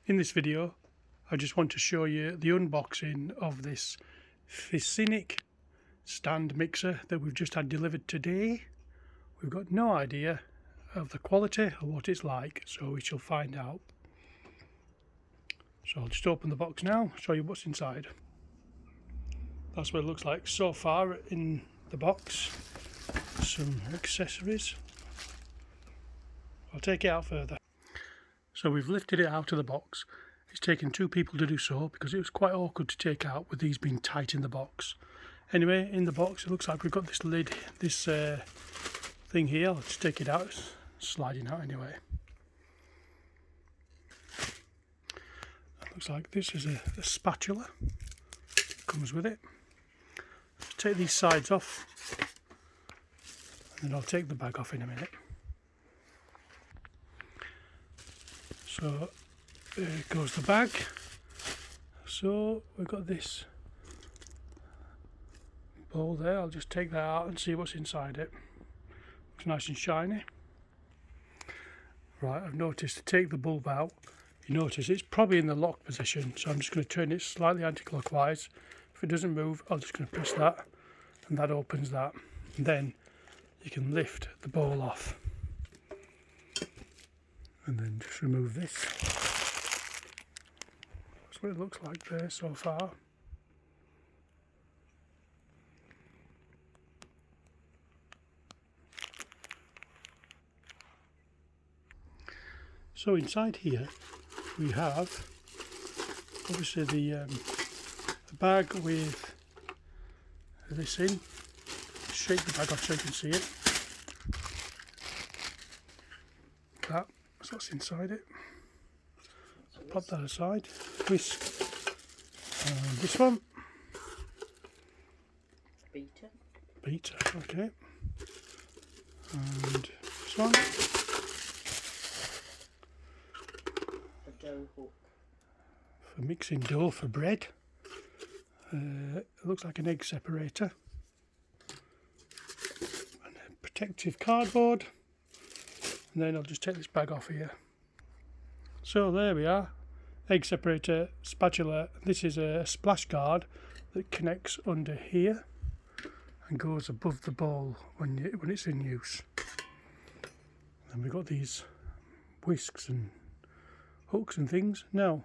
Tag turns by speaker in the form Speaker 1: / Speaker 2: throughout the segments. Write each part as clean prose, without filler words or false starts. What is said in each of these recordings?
Speaker 1: In this video I just want to show you the unboxing of this Phisinic stand mixer that we've just had delivered today. We've got no idea of the quality or what it's like, so we shall find out. So I'll just open the box now, show you what's inside. That's what it looks like so far in the box. Some accessories. I'll take it out further. So we've lifted it out of the box. It's taken two people to do so because it was quite awkward to take out with these being tight in the box. Anyway, in the box it looks like we've got this lid, this thing here. I'll just take it out, it's sliding out anyway. It looks like this is a spatula, comes with it. Let's take these sides off and then I'll take the bag off in a minute. So there goes the bag. So we've got this bowl there. I'll just take that out and see what's inside it. Looks nice and shiny. Right, I've noticed to take the bulb out, you notice it's probably in the lock position, so I'm just going to turn it slightly anti-clockwise. If it doesn't move, I'm just going to press that and that opens that, and then you can lift the bowl off and then just remove this. That's what it looks like there so far. So inside here we have obviously the bag with this in. Shake the bag off so you can see it. That's what's inside it. Pop that aside. Whisk. And this one. Beater, okay. And this one.
Speaker 2: A dough hook.
Speaker 1: For mixing dough for bread. It looks like an egg separator. And a protective cardboard. And then I'll just take this bag off here. So there we are. Egg separator, spatula. This is a splash guard that connects under here and goes above the bowl when it's in use. And we've got these whisks and hooks and things. Now,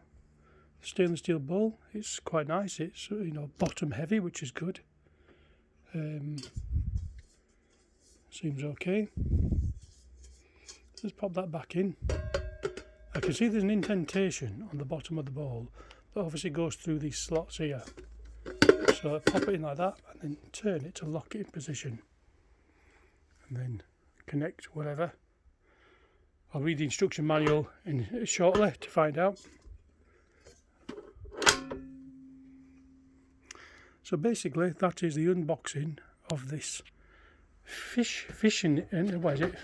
Speaker 1: stainless steel bowl, it's quite nice. It's bottom heavy, which is good. Seems okay. Let's pop that back in. I can see there's an indentation on the bottom of the bowl that obviously goes through these slots here. So I pop it in like that and then turn it to lock it in position. And then connect whatever. I'll read the instruction manual shortly to find out. So basically that is the unboxing of this Phisinic, what is it?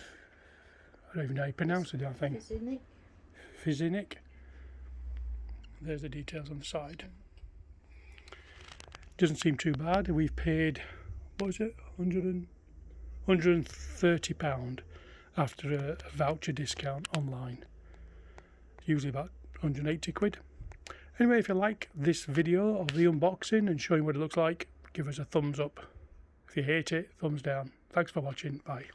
Speaker 1: I don't even know how you pronounce it, I think. Phisinic. There's the details on the side. Doesn't seem too bad. We've paid, what was it, £130 after a voucher discount online. Usually about 180 quid. Anyway, if you like this video of the unboxing and showing what it looks like, give us a thumbs up. If you hate it, thumbs down. Thanks for watching. Bye.